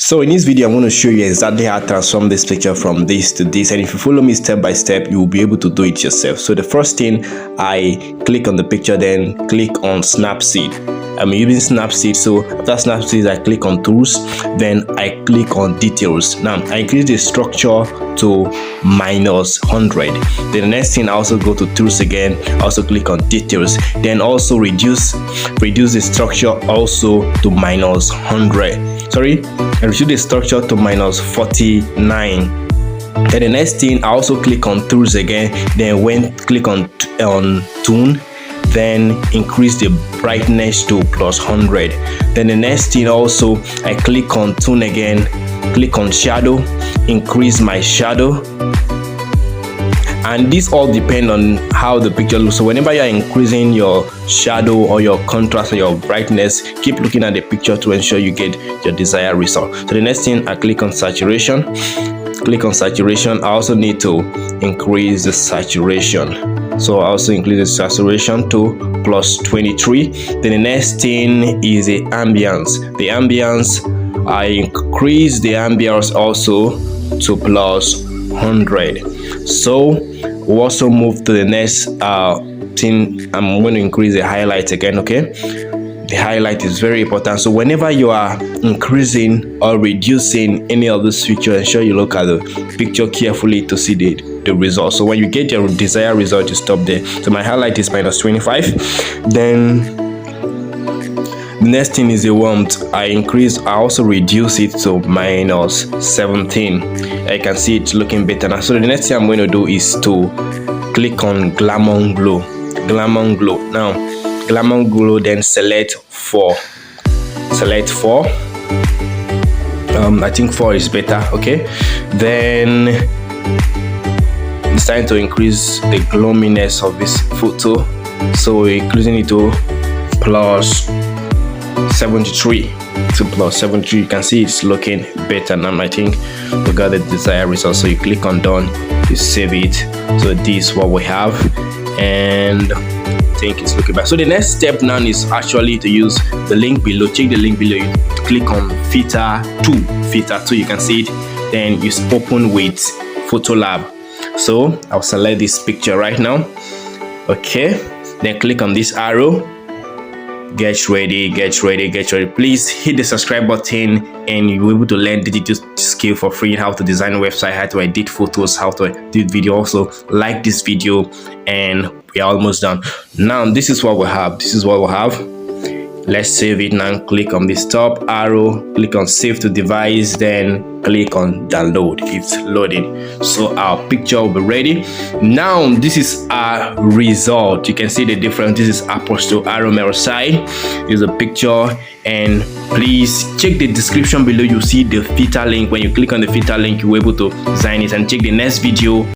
So in this video, I'm going to show you exactly how to transform this picture from this to this, and if you follow me step by step, you will be able to do it yourself. So the first thing, I click on the picture, then click on Snapseed. I'm using Snapseed, so after Snapseed, I click on Tools, then I click on Details. Now I increase the structure to -100. Then the next thing, I also go to Tools again, also click on Details, then also reduce the structure also to -100. Sorry, I reduce the structure to -49. Then the next thing, I also click on Tools again, then click on Tone, then increase the brightness to +100. Then the next thing, also I click on Tone again, click on Shadow, increase my shadow. And this all depend on how the picture looks. So whenever you are increasing your shadow or your contrast or your brightness, keep looking at the picture to ensure you get your desired result. So the next thing, I click on saturation. Click on saturation. I also need to increase the saturation. So I also increase the saturation to +23. Then the next thing is the ambience. The ambience, I increase the ambience also to +100. So we'll also move to the next thing. I'm going to increase the highlight again. Okay, the highlight is very important. So whenever you are increasing or reducing any of this feature, ensure you look at the picture carefully to see the result. So when you get your desired result, you stop there. So my highlight is -25. Then the next thing is the warmth. I also reduce it to -17. You can see it's looking better now. So the next thing I'm going to do is to click on Glamour Glow. Glamour Glow. Now, Glamour Glow, then select 4. Select 4. I think 4 is better. Okay. Then it's time to increase the gloominess of this photo. So we're increasing it to +73. To +73, you can see it's looking better now. I think we got the desired result. So you click on Done, you save it. So this is what we have, and I think it's looking better. So the next step now is actually to use the link below. Check the link below. You click on Filter 2. Filter 2, you can see it. Then you open with Photolab. So I'll select this picture right now. Okay, then click on this arrow. Get ready. Please hit the subscribe button, and you'll be able to learn digital skill for free, how to design a website, how to edit photos, how to edit video. Also like this video, and we're almost done. Now this is what we have. Let's save it now. Click on this top arrow, click on save to device, then click on download. It's loading. So our picture will be ready. Now this is our result. You can see the difference. This is apples to arrow mirror side. Here's a picture, and please check the description below. You see the filter link. When you click on the filter link, you're able to design it, and check the next video.